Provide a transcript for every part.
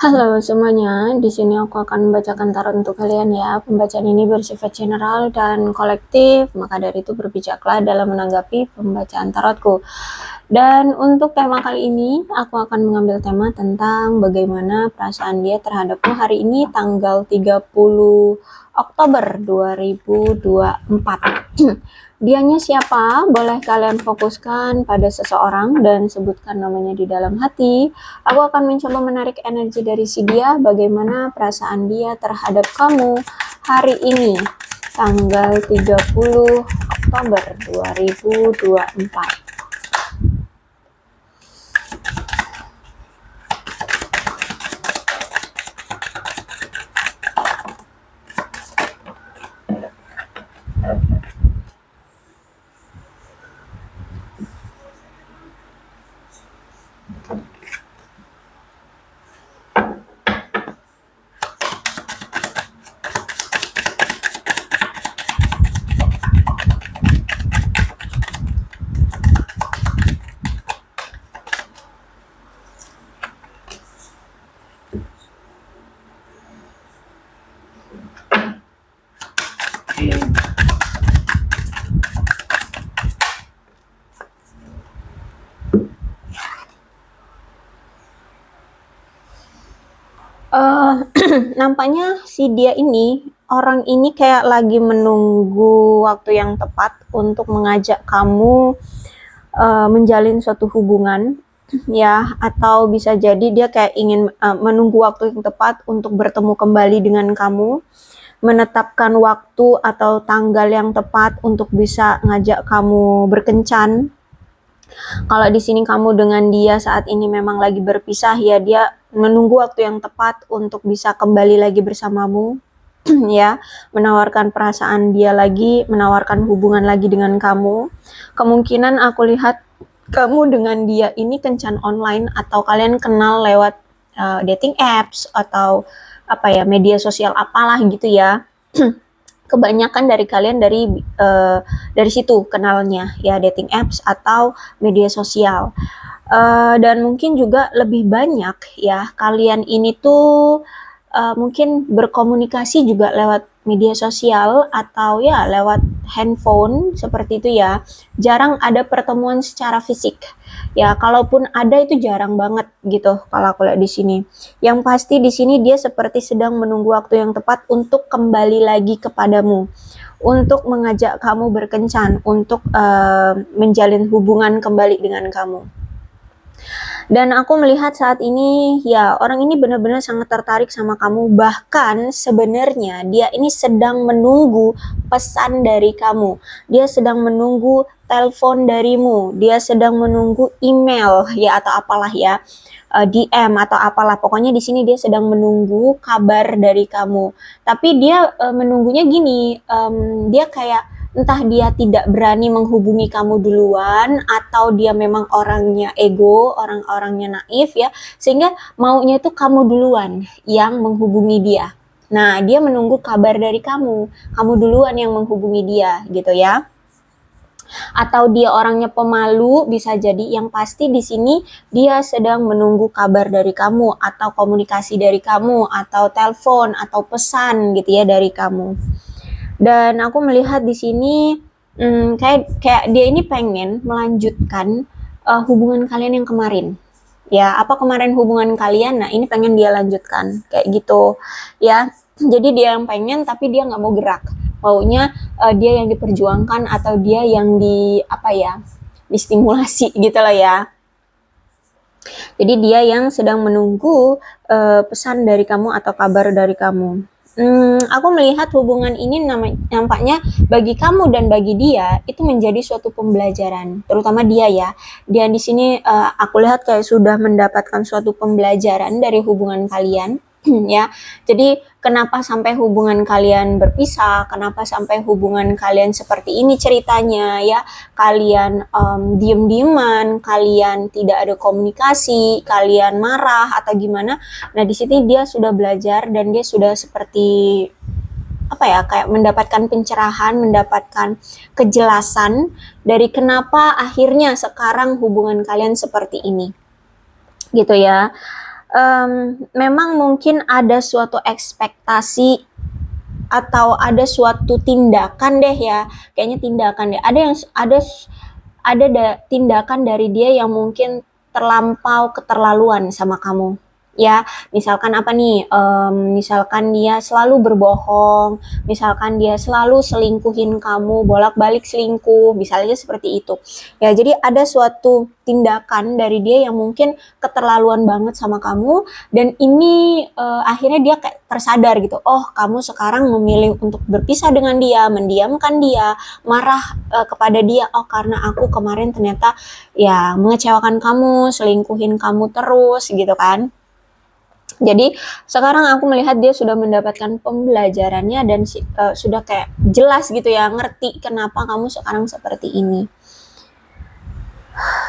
Halo semuanya, di sini aku akan membacakan tarot untuk kalian ya. Pembacaan ini bersifat general dan kolektif, maka dari itu berbijaklah dalam menanggapi pembacaan tarotku. Dan untuk tema kali ini, aku akan mengambil tema tentang bagaimana perasaan dia terhadapmu hari ini tanggal 30 Oktober 2024. Dianya siapa? Boleh kalian fokuskan pada seseorang dan sebutkan namanya di dalam hati. Aku akan mencoba menarik energi dari si dia, bagaimana perasaan dia terhadap kamu hari ini, tanggal 30 Oktober 2024. Nampaknya si dia ini, orang ini kayak lagi menunggu waktu yang tepat untuk mengajak kamu menjalin suatu hubungan ya, atau bisa jadi dia kayak ingin menunggu waktu yang tepat untuk bertemu kembali dengan kamu, menetapkan waktu atau tanggal yang tepat untuk bisa ngajak kamu berkencan. Kalau di sini kamu dengan dia saat ini memang lagi berpisah ya, dia menunggu waktu yang tepat untuk bisa kembali lagi bersamamu. Ya, menawarkan perasaan dia lagi, menawarkan hubungan lagi dengan kamu. Kemungkinan aku lihat kamu dengan dia ini kencan online atau kalian kenal lewat dating apps atau apa ya, media sosial apalah gitu ya. Kebanyakan dari kalian dari situ kenalnya ya, dating apps atau media sosial. Dan mungkin juga lebih banyak ya kalian ini tuh mungkin berkomunikasi juga lewat media sosial atau ya lewat handphone seperti itu ya. Jarang ada pertemuan secara fisik. Ya, kalaupun ada itu jarang banget gitu kalau aku lihat di sini. Yang pasti di sini dia seperti sedang menunggu waktu yang tepat untuk kembali lagi kepadamu, untuk mengajak kamu berkencan, untuk menjalin hubungan kembali dengan kamu. Dan aku melihat saat ini ya orang ini benar-benar sangat tertarik sama kamu, bahkan sebenarnya dia ini sedang menunggu pesan dari kamu, dia sedang menunggu telepon darimu, dia sedang menunggu email ya atau apalah ya, DM atau apalah, pokoknya di sini dia sedang menunggu kabar dari kamu. Tapi dia menunggunya gini, dia kayak entah dia tidak berani menghubungi kamu duluan atau dia memang orangnya ego, orang-orangnya naif ya, sehingga maunya itu kamu duluan yang menghubungi dia. Nah, dia menunggu kabar dari kamu duluan yang menghubungi dia gitu ya. Atau dia orangnya pemalu, bisa jadi. Yang pasti di sini dia sedang menunggu kabar dari kamu atau komunikasi dari kamu atau telepon atau pesan gitu ya dari kamu. Dan aku melihat di sini kayak dia ini pengen melanjutkan hubungan kalian yang kemarin. Ya, apa kemarin hubungan kalian? Nah, ini pengen dia lanjutkan kayak gitu. Ya, jadi dia yang pengen tapi dia nggak mau gerak. Maunya dia yang diperjuangkan atau dia yang distimulasi gitu lah ya. Jadi dia yang sedang menunggu pesan dari kamu atau kabar dari kamu. Aku melihat hubungan ini nampaknya bagi kamu dan bagi dia itu menjadi suatu pembelajaran, terutama dia ya. Dia di sini aku lihat kayak sudah mendapatkan suatu pembelajaran dari hubungan kalian. Ya, jadi kenapa sampai hubungan kalian berpisah, kenapa sampai hubungan kalian seperti ini ceritanya ya, kalian diem-dieman, kalian tidak ada komunikasi, kalian marah atau gimana. Nah, di sini dia sudah belajar dan dia sudah seperti kayak mendapatkan pencerahan, mendapatkan kejelasan dari kenapa akhirnya sekarang hubungan kalian seperti ini. Gitu ya. memang mungkin ada suatu ekspektasi atau ada suatu tindakan deh ya, kayaknya tindakan deh. Ada tindakan dari dia yang mungkin terlampau keterlaluan sama kamu. Ya, misalkan apa nih? Misalkan dia selalu berbohong, misalkan dia selalu selingkuhin kamu, bolak-balik selingkuh, misalnya seperti itu. Ya, jadi ada suatu tindakan dari dia yang mungkin keterlaluan banget sama kamu, dan ini akhirnya dia kayak tersadar gitu. Oh, kamu sekarang memilih untuk berpisah dengan dia, mendiamkan dia, marah kepada dia. Oh, karena aku kemarin ternyata ya mengecewakan kamu, selingkuhin kamu terus gitu kan. Jadi sekarang aku melihat dia sudah mendapatkan pembelajarannya dan sudah kayak jelas gitu ya, ngerti kenapa kamu sekarang seperti ini.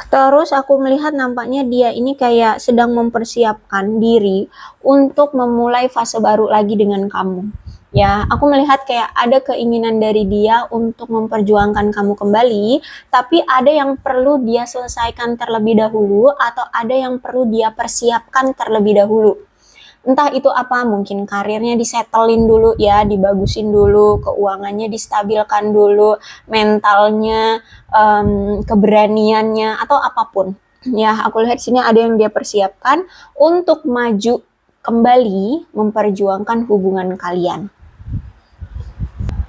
Terus aku melihat nampaknya dia ini kayak sedang mempersiapkan diri untuk memulai fase baru lagi dengan kamu. Ya, aku melihat kayak ada keinginan dari dia untuk memperjuangkan kamu kembali, tapi ada yang perlu dia selesaikan terlebih dahulu atau ada yang perlu dia persiapkan terlebih dahulu. Entah itu apa, mungkin karirnya disetelin dulu ya, dibagusin dulu, keuangannya distabilkan dulu, mentalnya, keberaniannya, atau apapun. Ya, aku lihat sini ada yang dia persiapkan untuk maju kembali memperjuangkan hubungan kalian.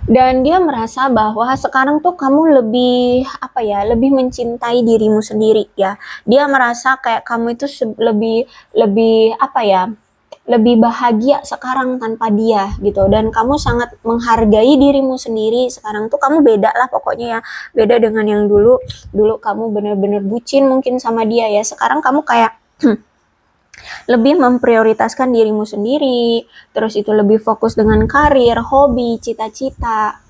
Dan dia merasa bahwa sekarang tuh kamu lebih apa ya, lebih mencintai dirimu sendiri ya. Dia merasa kayak kamu itu lebih lebih apa ya, lebih bahagia sekarang tanpa dia gitu, dan kamu sangat menghargai dirimu sendiri. Sekarang tuh kamu beda lah pokoknya ya, beda dengan yang dulu. Dulu kamu bener-bener bucin mungkin sama dia ya, sekarang kamu kayak lebih memprioritaskan dirimu sendiri, terus itu lebih fokus dengan karir, hobi, cita-cita,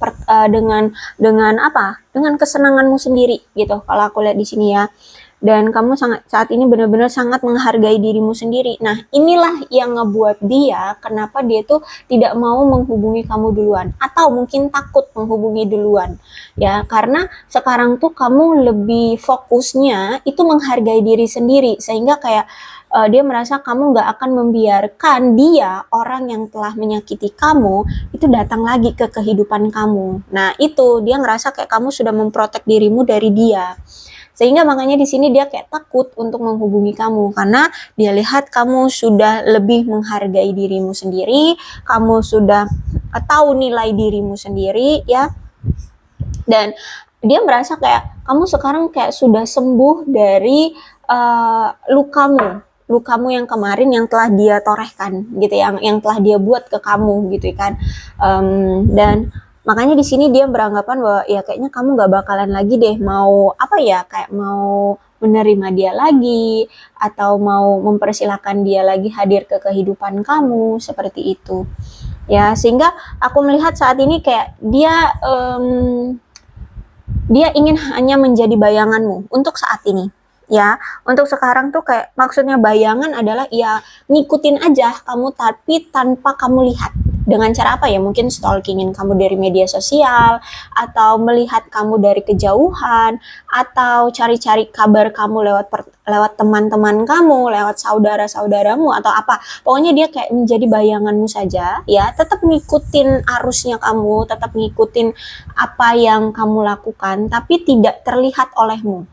dengan apa? Dengan kesenanganmu sendiri gitu. Kalau aku lihat di sini ya. Dan kamu saat ini benar-benar sangat menghargai dirimu sendiri. Nah, inilah yang ngebuat dia kenapa dia tuh tidak mau menghubungi kamu duluan atau mungkin takut menghubungi duluan. Ya, karena sekarang tuh kamu lebih fokusnya itu menghargai diri sendiri, sehingga kayak dia merasa kamu nggak akan membiarkan dia, orang yang telah menyakiti kamu, itu datang lagi ke kehidupan kamu. Nah, itu dia ngerasa kayak kamu sudah memprotek dirimu dari dia. Sehingga makanya di sini dia kayak takut untuk menghubungi kamu, karena dia lihat kamu sudah lebih menghargai dirimu sendiri, kamu sudah tahu nilai dirimu sendiri ya. Dan dia merasa kayak kamu sekarang kayak sudah sembuh dari lukamu yang kemarin yang telah dia torehkan gitu, yang telah dia buat ke kamu gitu kan. Dan makanya di sini dia beranggapan bahwa ya kayaknya kamu gak bakalan lagi deh mau apa ya, kayak mau menerima dia lagi atau mau mempersilahkan dia lagi hadir ke kehidupan kamu seperti itu ya. Sehingga aku melihat saat ini kayak dia ingin hanya menjadi bayanganmu untuk saat ini ya. Untuk sekarang tuh kayak maksudnya bayangan adalah ya ngikutin aja kamu tapi tanpa kamu lihat. Dengan cara apa ya? Mungkin stalkingin kamu dari media sosial, atau melihat kamu dari kejauhan, atau cari-cari kabar kamu lewat teman-teman kamu, lewat saudara-saudaramu, atau apa. Pokoknya dia kayak menjadi bayanganmu saja ya, tetap ngikutin arusnya kamu, tetap ngikutin apa yang kamu lakukan, tapi tidak terlihat olehmu.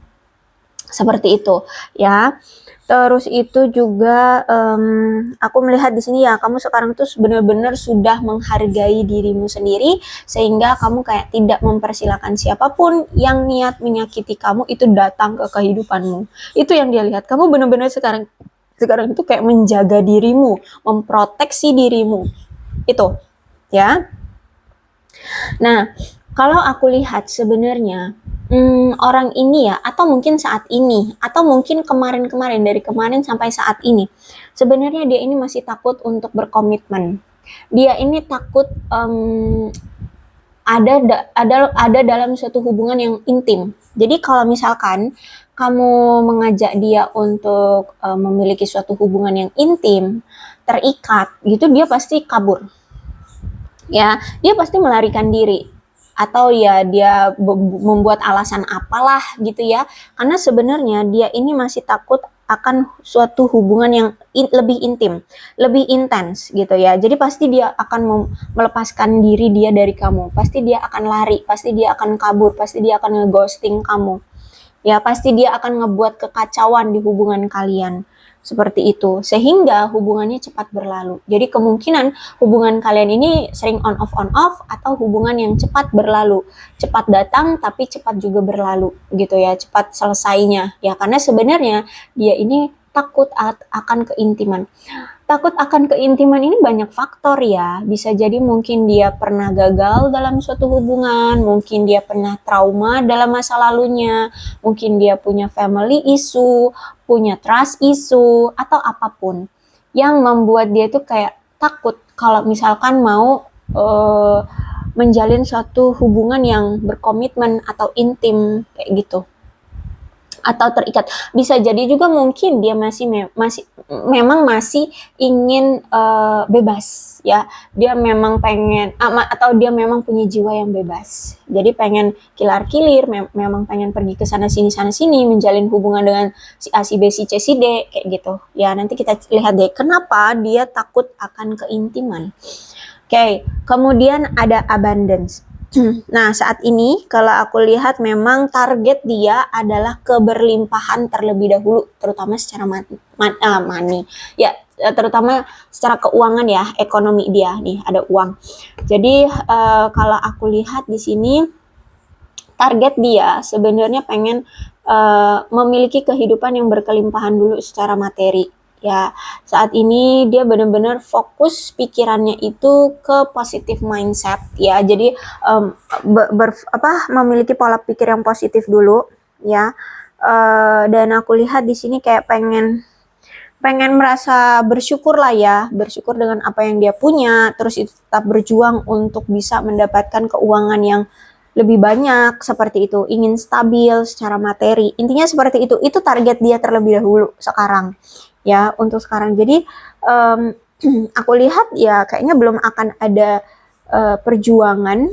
Seperti itu ya. Terus itu juga aku melihat di sini ya, kamu sekarang tuh benar-benar sudah menghargai dirimu sendiri, sehingga kamu kayak tidak mempersilahkan siapapun yang niat menyakiti kamu itu datang ke kehidupanmu. Itu yang dia lihat. Kamu benar-benar sekarang itu kayak menjaga dirimu, memproteksi dirimu. Itu ya. Nah, kalau aku lihat sebenarnya orang ini ya, atau mungkin saat ini, atau mungkin kemarin-kemarin, dari kemarin sampai saat ini, sebenarnya dia ini masih takut untuk berkomitmen. Dia ini takut ada dalam suatu hubungan yang intim. Jadi kalau misalkan kamu mengajak dia untuk memiliki suatu hubungan yang intim, terikat gitu, dia pasti kabur. Ya, dia pasti melarikan diri, atau ya dia membuat alasan apalah gitu ya, karena sebenarnya dia ini masih takut akan suatu hubungan yang lebih intim, lebih intens gitu ya. Jadi pasti dia akan melepaskan diri dia dari kamu, pasti dia akan lari, pasti dia akan kabur, pasti dia akan ngeghosting kamu. Ya, pasti dia akan ngebuat kekacauan di hubungan kalian. Seperti itu, sehingga hubungannya cepat berlalu. Jadi kemungkinan hubungan kalian ini sering on off atau hubungan yang cepat berlalu. Cepat datang tapi cepat juga berlalu gitu ya, cepat selesainya. Ya karena sebenarnya dia ini takut akan keintiman. Takut akan keintiman ini banyak faktor ya. Bisa jadi mungkin dia pernah gagal dalam suatu hubungan, mungkin dia pernah trauma dalam masa lalunya, mungkin dia punya family issue, punya trust issue, atau apapun yang membuat dia tuh kayak takut kalau misalkan mau menjalin suatu hubungan yang berkomitmen atau intim kayak gitu, atau terikat. Bisa jadi juga mungkin dia memang masih ingin bebas ya. Dia memang pengen atau dia memang punya jiwa yang bebas. Jadi pengen kilar-kilir, memang pengen pergi ke sana sini menjalin hubungan dengan si A, si B, si C, si D kayak gitu. Ya, nanti kita lihat deh kenapa dia takut akan keintiman. Oke, kemudian ada abundance. Nah, saat ini kalau aku lihat memang target dia adalah keberlimpahan terlebih dahulu, terutama secara money. Ya, terutama secara keuangan ya, ekonomi dia nih ada uang. Jadi kalau aku lihat di sini target dia sebenarnya pengen memiliki kehidupan yang berkelimpahan dulu secara materi. Ya, saat ini dia benar-benar fokus pikirannya itu ke positive mindset ya. Jadi memiliki pola pikir yang positif dulu ya. Dan aku lihat di sini kayak pengen merasa bersyukur lah ya, bersyukur dengan apa yang dia punya, terus tetap berjuang untuk bisa mendapatkan keuangan yang lebih banyak seperti itu, ingin stabil secara materi. Intinya seperti itu target dia terlebih dahulu sekarang. Ya, untuk sekarang. Jadi aku lihat ya kayaknya belum akan ada perjuangan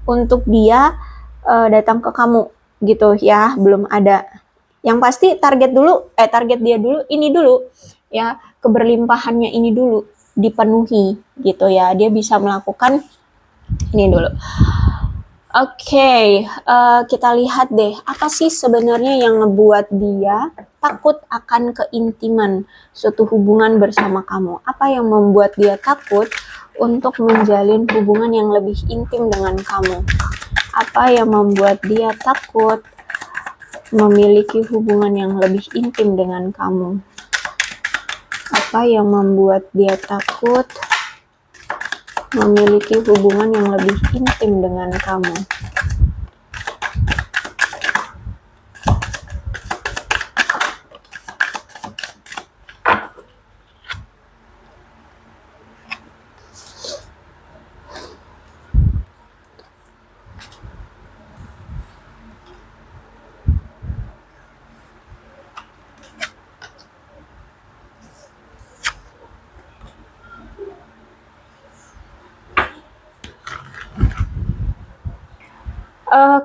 untuk dia datang ke kamu gitu ya, belum ada. Yang pasti target dia dulu ini dulu ya, keberlimpahannya ini dulu dipenuhi gitu ya. Dia bisa melakukan ini dulu. Oke, kita lihat deh, apa sih sebenarnya yang ngebuat dia takut akan keintiman suatu hubungan bersama kamu? Apa yang membuat dia takut untuk menjalin hubungan yang lebih intim dengan kamu? Apa yang membuat dia takut memiliki hubungan yang lebih intim dengan kamu? Apa yang membuat dia takut memiliki hubungan yang lebih intim dengan kamu?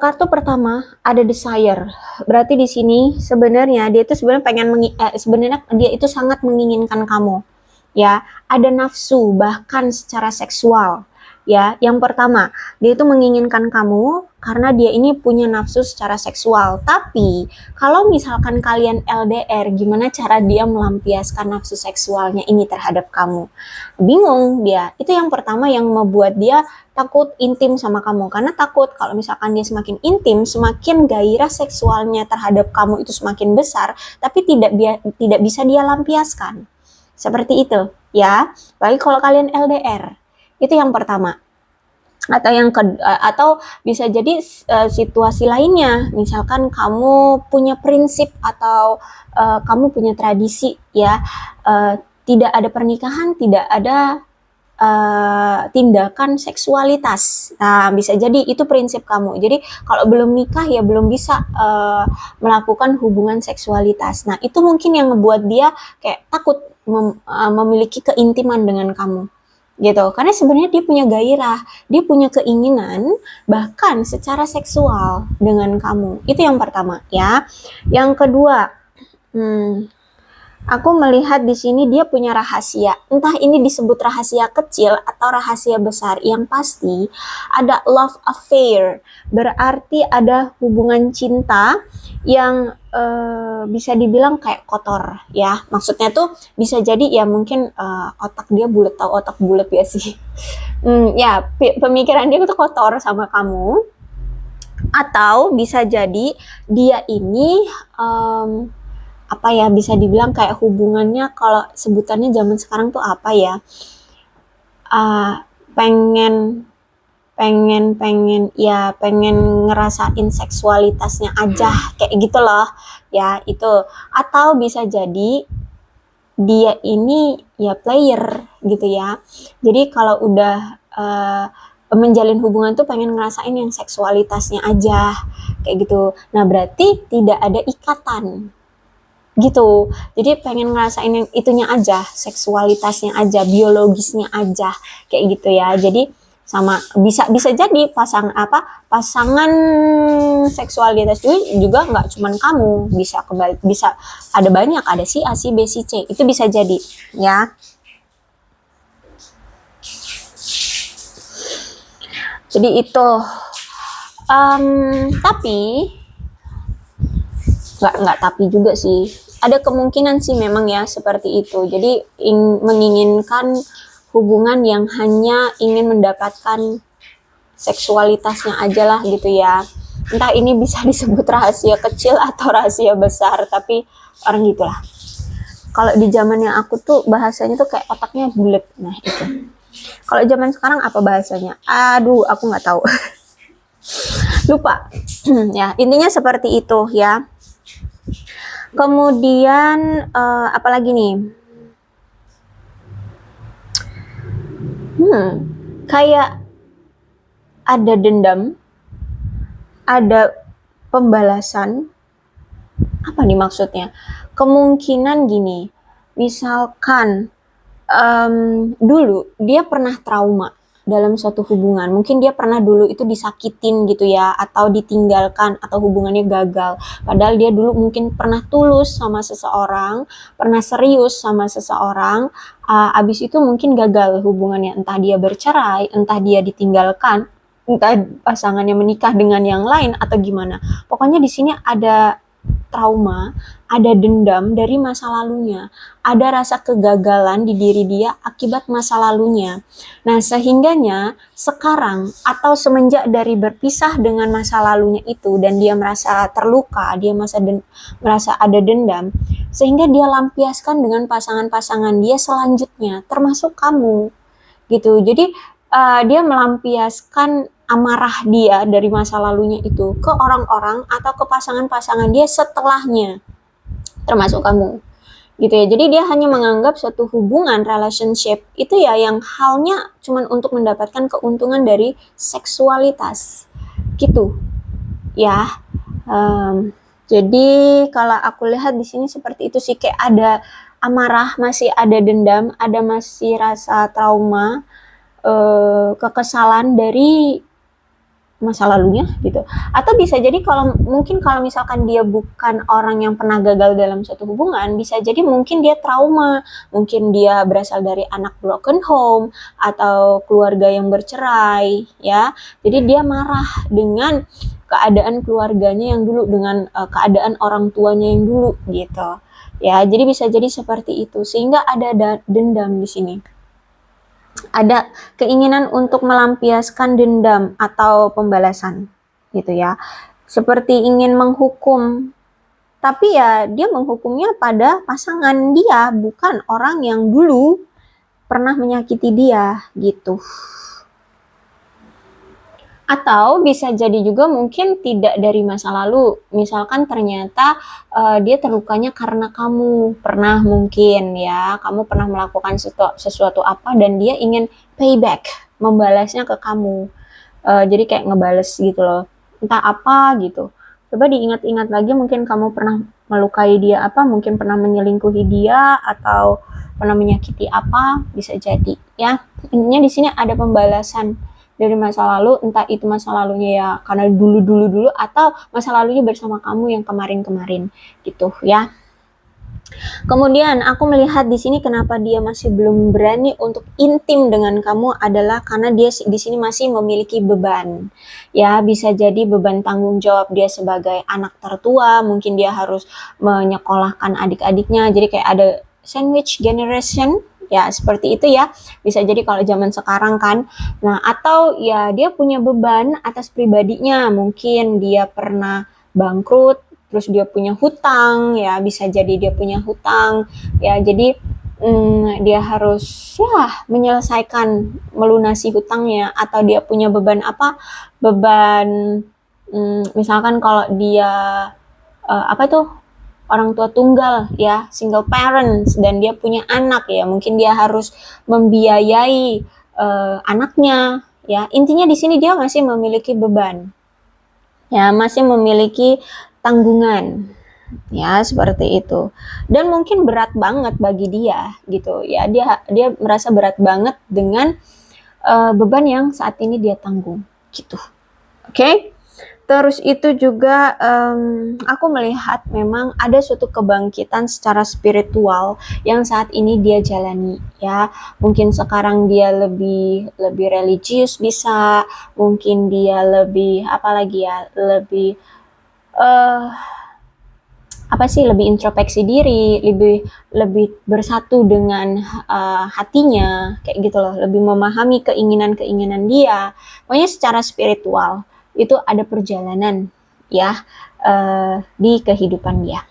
Kartu pertama ada desire. Berarti di sini sebenarnya dia itu sebenarnya dia itu sangat menginginkan kamu. Ya, ada nafsu bahkan secara seksual. Ya, yang pertama, dia itu menginginkan kamu karena dia ini punya nafsu secara seksual. Tapi kalau misalkan kalian LDR, gimana cara dia melampiaskan nafsu seksualnya ini terhadap kamu? Bingung dia. Itu yang pertama yang membuat dia takut intim sama kamu, karena takut kalau misalkan dia semakin intim, semakin gairah seksualnya terhadap kamu itu semakin besar, tapi tidak bisa dia lampiaskan. Seperti itu ya. Baik kalau kalian LDR. Itu yang pertama. Atau bisa jadi situasi lainnya, misalkan kamu punya prinsip atau kamu punya tradisi ya, tidak ada pernikahan, tidak ada tindakan seksualitas. Nah, bisa jadi itu prinsip kamu. Jadi kalau belum nikah ya belum bisa melakukan hubungan seksualitas. Nah, itu mungkin yang ngebuat dia kayak takut memiliki keintiman dengan kamu. Gitu. Karena sebenarnya dia punya gairah, dia punya keinginan bahkan secara seksual dengan kamu. Itu yang pertama ya. Yang kedua, Aku melihat di sini dia punya rahasia. Entah ini disebut rahasia kecil atau rahasia besar. Yang pasti ada love affair. Berarti ada hubungan cinta yang bisa dibilang kayak kotor ya. Maksudnya tuh bisa jadi ya mungkin otak dia bulat, tahu otak bulat ya sih. Ya pemikiran dia tuh kotor sama kamu. Atau bisa jadi dia ini apa ya, bisa dibilang kayak hubungannya kalau sebutannya zaman sekarang tuh apa ya, pengen pengen pengen ya pengen ngerasain seksualitasnya aja kayak gitu loh ya itu. Atau bisa jadi dia ini ya player gitu ya, jadi kalau udah menjalin hubungan tuh pengen ngerasain yang seksualitasnya aja kayak gitu. Nah berarti tidak ada ikatan gitu, jadi pengen ngerasain yang itunya aja, seksualitasnya aja, biologisnya aja kayak gitu ya. Jadi sama bisa bisa jadi pasangan seksualitas juga nggak cuman kamu, bisa kembali, bisa ada banyak, ada si A, si B, si C, itu bisa jadi ya. Jadi itu tapi nggak tapi juga sih, ada kemungkinan sih memang ya seperti itu. Jadi menginginkan hubungan yang hanya ingin mendapatkan seksualitasnya aja lah gitu ya. Entah ini bisa disebut rahasia kecil atau rahasia besar, tapi orang gitulah. Kalau di zaman yang aku tuh bahasanya tuh kayak otaknya bulat. Nah itu. Kalau zaman sekarang apa bahasanya? Aduh, aku nggak tahu. Lupa. Ya, intinya seperti itu ya. Kemudian apalagi nih? Kayak ada dendam, ada pembalasan. Apa nih maksudnya? Kemungkinan gini, misalkan dulu dia pernah trauma dalam suatu hubungan. Mungkin dia pernah dulu itu disakitin gitu ya, atau ditinggalkan, atau hubungannya gagal. Padahal dia dulu mungkin pernah tulus sama seseorang, pernah serius sama seseorang, abis itu mungkin gagal hubungannya. Entah dia bercerai, entah dia ditinggalkan, entah pasangannya menikah dengan yang lain, atau gimana. Pokoknya di sini ada trauma, ada dendam dari masa lalunya, ada rasa kegagalan di diri dia akibat masa lalunya. Nah, sehingganya sekarang atau semenjak dari berpisah dengan masa lalunya itu dan dia merasa terluka, dia merasa ada dendam, sehingga dia lampiaskan dengan pasangan-pasangan dia selanjutnya, termasuk kamu gitu. Jadi dia melampiaskan amarah dia dari masa lalunya itu ke orang-orang atau ke pasangan-pasangan dia setelahnya, termasuk kamu gitu ya. Jadi dia hanya menganggap suatu hubungan relationship itu ya yang halnya cuman untuk mendapatkan keuntungan dari seksualitas gitu ya. Jadi kalau aku lihat di sini seperti itu sih, kayak ada amarah, masih ada dendam, ada masih rasa trauma, kekesalan dari masa lalunya gitu. Atau bisa jadi kalau mungkin kalau misalkan dia bukan orang yang pernah gagal dalam suatu hubungan, bisa jadi mungkin dia trauma, mungkin dia berasal dari anak broken home atau keluarga yang bercerai ya. Jadi dia marah dengan keadaan keluarganya yang dulu, dengan keadaan orang tuanya yang dulu gitu. Ya, jadi bisa jadi seperti itu, sehingga ada dendam di sini. Ada keinginan untuk melampiaskan dendam atau pembalasan gitu ya, seperti ingin menghukum, tapi ya dia menghukumnya pada pasangan dia, bukan orang yang dulu pernah menyakiti dia gitu. Atau bisa jadi juga mungkin tidak dari masa lalu, misalkan ternyata dia terlukanya karena kamu pernah, mungkin ya, kamu pernah melakukan sesuatu apa dan dia ingin payback, membalasnya ke kamu. Jadi kayak ngebales gitu loh, entah apa gitu. Coba diingat-ingat lagi, mungkin kamu pernah melukai dia apa, mungkin pernah menyelingkuhi dia atau pernah menyakiti apa, bisa jadi ya. Intinya di sini ada pembalasan dari masa lalu, entah itu masa lalunya ya karena dulu atau masa lalunya bersama kamu yang kemarin-kemarin gitu ya. Kemudian aku melihat di sini kenapa dia masih belum berani untuk intim dengan kamu adalah karena dia di sini masih memiliki beban. Ya, bisa jadi beban tanggung jawab dia sebagai anak tertua, mungkin dia harus menyekolahkan adik-adiknya. Jadi kayak ada sandwich generation, ya seperti itu ya. Bisa jadi kalau zaman sekarang kan. Nah, atau ya dia punya beban atas pribadinya, mungkin dia pernah bangkrut, terus dia punya hutang, ya bisa jadi dia punya hutang, ya jadi dia harus ya menyelesaikan melunasi hutangnya, atau dia punya beban apa, beban misalkan kalau dia apa tuh, orang tua tunggal ya, single parents, dan dia punya anak ya, mungkin dia harus membiayai anaknya ya. Intinya di sini dia masih memiliki beban, ya masih memiliki tanggungan, ya seperti itu. Dan mungkin berat banget bagi dia gitu ya, dia merasa berat banget dengan beban yang saat ini dia tanggung gitu. Oke. Terus itu juga aku melihat memang ada suatu kebangkitan secara spiritual yang saat ini dia jalani ya. Mungkin sekarang dia lebih lebih religius, bisa mungkin dia lebih apa lagi ya, lebih eh apa sih, lebih introspeksi diri, lebih lebih bersatu dengan hatinya, kayak gitu loh, lebih memahami keinginan-keinginan dia. Pokoknya secara spiritual itu ada perjalanan ya di kehidupan dia.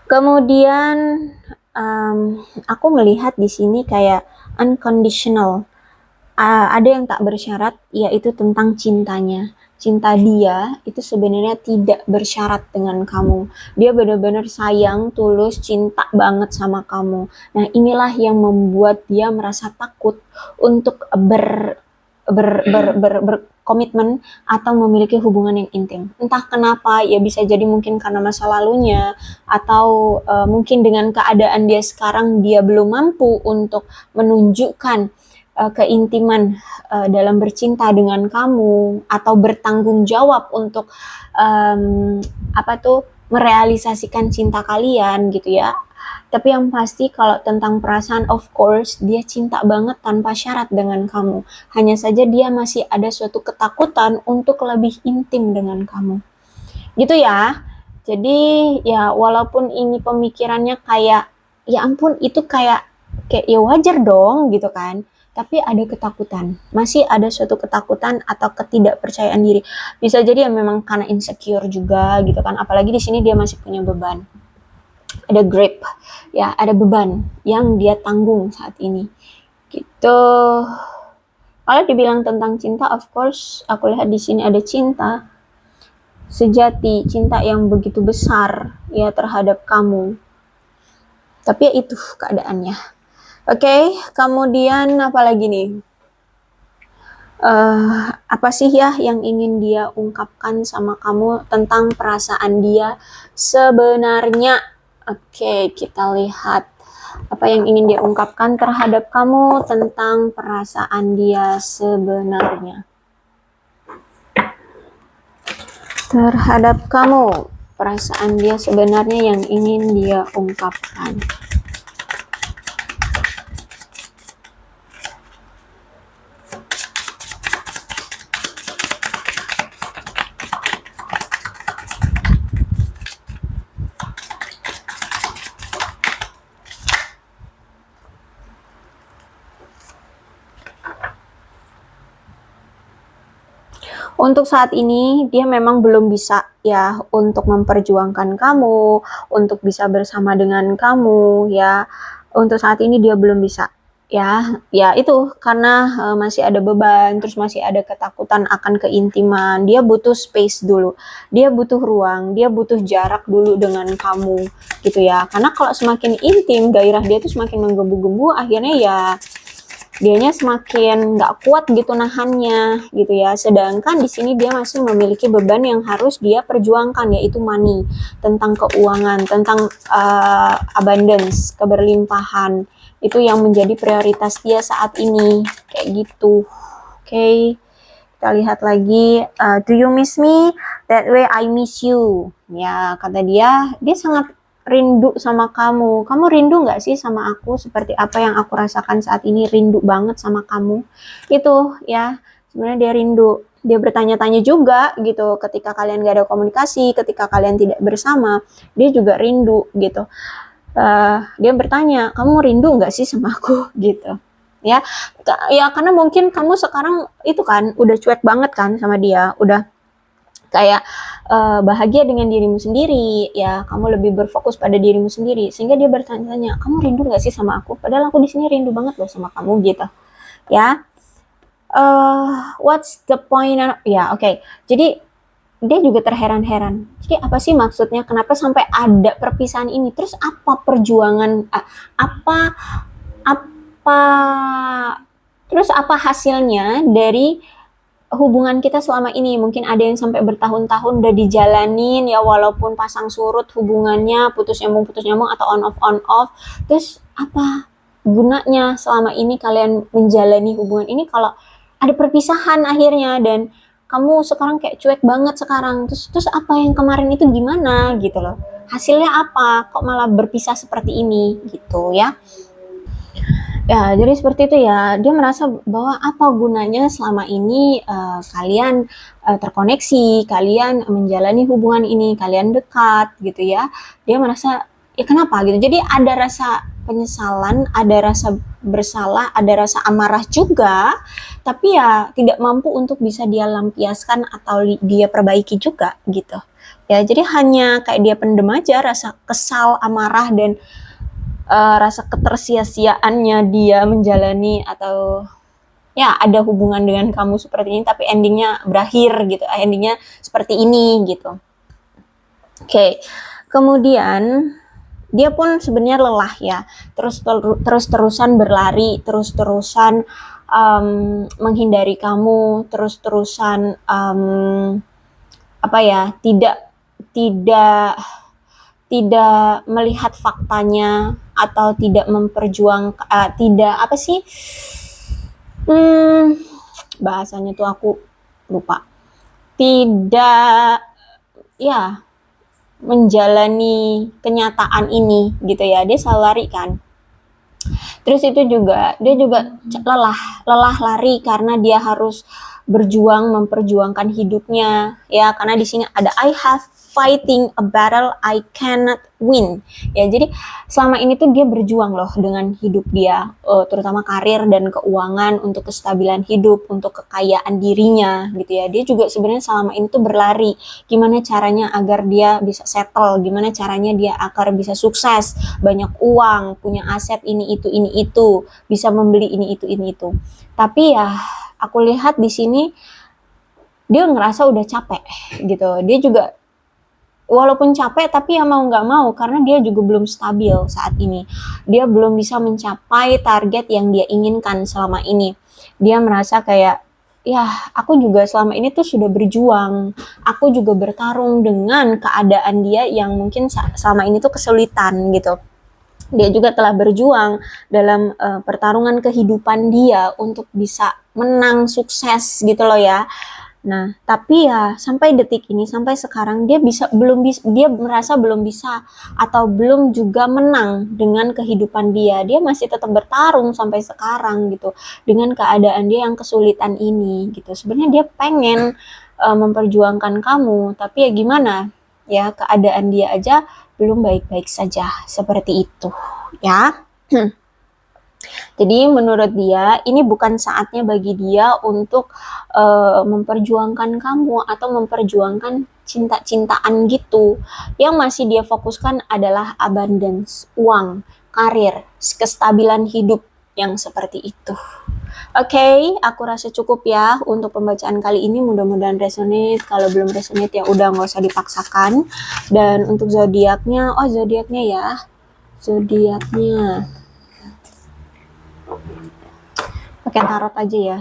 Kemudian aku melihat di sini kayak unconditional. Ada yang tak bersyarat, yaitu tentang cintanya. Cinta dia itu sebenarnya tidak bersyarat dengan kamu. Dia benar-benar sayang, tulus, cinta banget sama kamu. Nah, inilah yang membuat dia merasa takut untuk berkomitmen atau memiliki hubungan yang intim. Entah kenapa, ya bisa jadi mungkin karena masa lalunya, atau mungkin dengan keadaan dia sekarang, dia belum mampu untuk menunjukkan keintiman dalam bercinta dengan kamu, atau bertanggung jawab untuk apa tuh, merealisasikan cinta kalian gitu ya. Tapi yang pasti kalau tentang perasaan, of course dia cinta banget tanpa syarat dengan kamu. Hanya saja dia masih ada suatu ketakutan untuk lebih intim dengan kamu. Gitu ya. Jadi ya walaupun ini pemikirannya kayak ya ampun itu kayak kayak ya wajar dong gitu kan. Tapi ada ketakutan, masih ada suatu ketakutan atau ketidakpercayaan diri. Bisa jadi ya memang karena insecure juga gitu kan. Apalagi di sini dia masih punya beban, ada grip, ya ada beban yang dia tanggung saat ini. Gitu. Kalau dibilang tentang cinta, of course aku lihat di sini ada cinta sejati, cinta yang begitu besar ya terhadap kamu. Tapi ya itu keadaannya. Oke, kemudian apa lagi nih? Apa sih ya yang ingin dia ungkapkan sama kamu tentang perasaan dia sebenarnya? Oke, kita lihat apa yang ingin dia ungkapkan terhadap kamu tentang perasaan dia sebenarnya. Terhadap kamu, perasaan dia sebenarnya yang ingin dia ungkapkan. Untuk saat ini dia memang belum bisa ya untuk memperjuangkan kamu, untuk bisa bersama dengan kamu ya. Untuk saat ini dia belum bisa. Ya itu karena masih ada beban, terus masih ada ketakutan akan keintiman. Dia butuh space dulu. Dia butuh ruang, dia butuh jarak dulu dengan kamu gitu ya. Karena kalau semakin intim, gairah dia tuh semakin menggebu-gebu, akhirnya ya dianya semakin nggak kuat gitu nahannya gitu ya. Sedangkan di sini dia masih memiliki beban yang harus dia perjuangkan, yaitu money, tentang keuangan, tentang abundance, keberlimpahan. Itu yang menjadi prioritas dia saat ini kayak gitu. Oke. Kita lihat lagi, do you miss me? That way I miss you. Ya, kata dia sangat rindu sama kamu. Kamu rindu nggak sih sama aku seperti apa yang aku rasakan saat ini? Rindu banget sama kamu. Itu ya, sebenarnya dia rindu. Dia bertanya-tanya juga gitu ketika kalian gak ada komunikasi, ketika kalian tidak bersama, dia juga rindu gitu. Dia bertanya, kamu rindu nggak sih sama aku gitu. Ya, karena mungkin kamu sekarang itu kan udah cuek banget kan sama dia, udah kayak bahagia dengan dirimu sendiri, ya kamu lebih berfokus pada dirimu sendiri, sehingga dia bertanya-tanya, kamu rindu nggak sih sama aku? Padahal aku di sini rindu banget loh sama kamu gitu, ya. What's the point? Ya, oke. Jadi dia juga terheran-heran. Jadi apa sih maksudnya? Kenapa sampai ada perpisahan ini? Terus apa perjuangan? Apa apa? Terus apa hasilnya dari hubungan kita selama ini? Mungkin ada yang sampai bertahun-tahun udah dijalanin ya, walaupun pasang surut hubungannya, putus nyambung atau on off. Terus apa gunanya selama ini kalian menjalani hubungan ini kalau ada perpisahan akhirnya, dan kamu sekarang kayak cuek banget sekarang. Terus apa yang kemarin itu gimana gitu loh? Hasilnya apa? Kok malah berpisah seperti ini gitu ya? Ya, jadi seperti itu ya. Dia merasa bahwa apa gunanya selama ini kalian terkoneksi, kalian menjalani hubungan ini, kalian dekat gitu ya. Dia merasa ya kenapa gitu. Jadi ada rasa penyesalan, ada rasa bersalah, ada rasa amarah juga, tapi ya tidak mampu untuk bisa dia lampiaskan atau dia perbaiki juga gitu. Ya, jadi hanya kayak dia pendem aja rasa kesal, amarah, dan rasa ketersia-siaannya dia menjalani atau ya ada hubungan dengan kamu seperti ini, tapi endingnya berakhir gitu, endingnya seperti ini gitu. Oke. Kemudian dia pun sebenarnya lelah ya, terus-terusan berlari, terus-terusan menghindari kamu, terus-terusan tidak melihat faktanya, atau tidak memperjuangkan, bahasanya tuh aku lupa, tidak ya menjalani kenyataan ini gitu ya. Dia selalu lari kan. Terus itu juga dia juga lelah lari karena dia harus memperjuangkan hidupnya ya, karena di sini ada I have fighting a battle I cannot win ya. Jadi selama ini tuh dia berjuang loh dengan hidup dia, terutama karir dan keuangan, untuk kestabilan hidup, untuk kekayaan dirinya gitu ya. Dia juga sebenarnya selama ini tuh berlari gimana caranya agar dia bisa settle, gimana caranya dia agar bisa sukses, banyak uang, punya aset ini itu, bisa membeli ini itu. Tapi ya aku lihat di sini dia ngerasa udah capek gitu. Dia juga walaupun capek, tapi ya mau nggak mau, karena dia juga belum stabil saat ini. Dia belum bisa mencapai target yang dia inginkan selama ini. Dia merasa kayak, ya aku juga selama ini tuh sudah berjuang. Aku juga bertarung dengan keadaan dia yang mungkin selama ini tuh kesulitan gitu. Dia juga telah berjuang dalam pertarungan kehidupan dia untuk bisa menang, sukses gitu loh ya. Nah, tapi ya sampai detik ini, sampai sekarang dia merasa belum bisa atau belum juga menang dengan kehidupan dia. Dia masih tetap bertarung sampai sekarang gitu dengan keadaan dia yang kesulitan ini gitu. Sebenarnya dia pengen memperjuangkan kamu, tapi ya gimana? Ya keadaan dia aja belum baik-baik saja, seperti itu ya. Jadi menurut dia ini bukan saatnya bagi dia untuk memperjuangkan kamu atau memperjuangkan cinta-cintaan gitu. Yang masih dia fokuskan adalah abundance, uang, karir, kestabilan hidup yang seperti itu. Oke, aku rasa cukup ya untuk pembacaan kali ini. Mudah-mudahan resonate. Kalau belum resonate ya udah, nggak usah dipaksakan. Dan untuk zodiaknya, ya. Zodiaknya pakai tarot aja ya.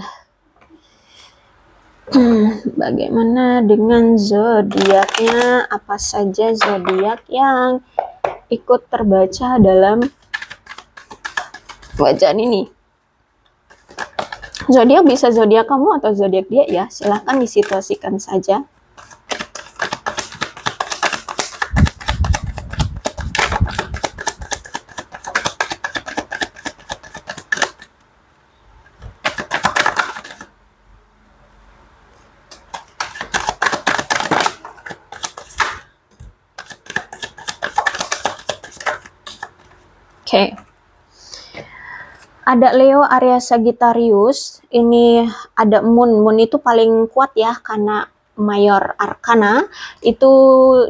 Bagaimana dengan zodiaknya? Apa saja zodiak yang ikut terbaca dalam bacaan ini? Zodiak bisa zodiak kamu atau zodiak dia ya. Silahkan disituasikan saja. Oke. Ada Leo, Aries, Sagittarius. Ini ada Moon. Moon itu paling kuat ya, karena mayor arkana itu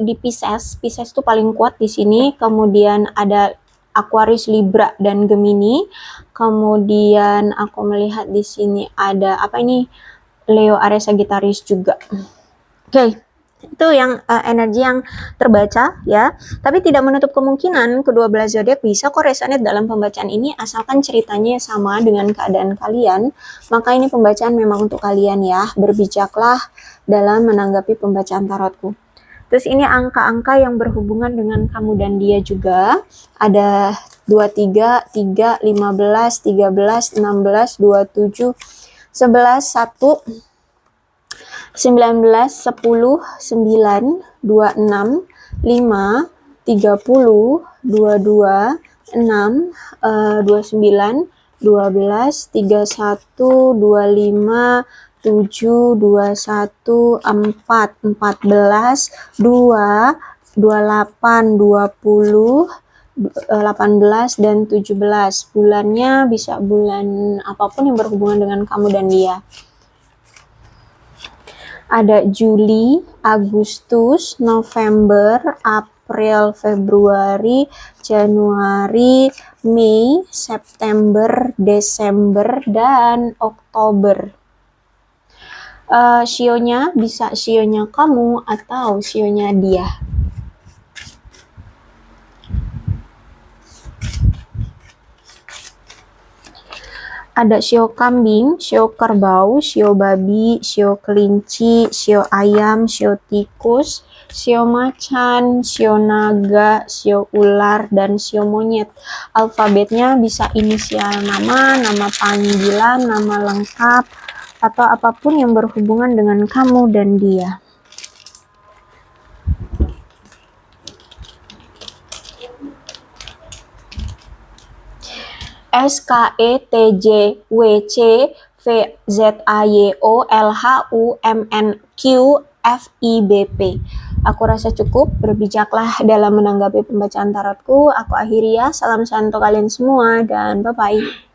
di Pisces. Pisces itu paling kuat di sini. Kemudian ada Aquarius, Libra, dan Gemini. Kemudian aku melihat di sini ada apa ini? Leo, Aries, Sagittarius juga. Oke. Itu yang energi yang terbaca ya, tapi tidak menutup kemungkinan kedua belas zodiak bisa kok resonate dalam pembacaan ini, asalkan ceritanya sama dengan keadaan kalian. Maka ini pembacaan memang untuk kalian ya, berbijaklah dalam menanggapi pembacaan tarotku. Terus ini angka-angka yang berhubungan dengan kamu dan dia juga, ada 23, 3, 15, 13, 16, 27, 11, 1, 19, 10, 9, 26, 5, 30, 22, 6, 29, 12, 31, 25, 7, 21, 4, 14, 2, 28, 20, 18, dan 17. Bulannya bisa bulan apapun yang berhubungan dengan kamu dan dia. Ada Juli, Agustus, November, April, Februari, Januari, Mei, September, Desember, dan Oktober. Sionya bisa sionya kamu atau sionya dia. Ada sio kambing, sio kerbau, sio babi, sio kelinci, sio ayam, sio tikus, sio macan, sio naga, sio ular, dan sio monyet. Alfabetnya bisa inisial nama, nama panggilan, nama lengkap, atau apapun yang berhubungan dengan kamu dan dia. S, K, E, T, J, W, C, V, Z, A, Y, O, L, H, U, M, N, Q, F, I, B, P. Aku rasa cukup, berbijaklah dalam menanggapi pembacaan tarotku. Aku akhiri ya, salam sehat untuk kalian semua, dan bye-bye.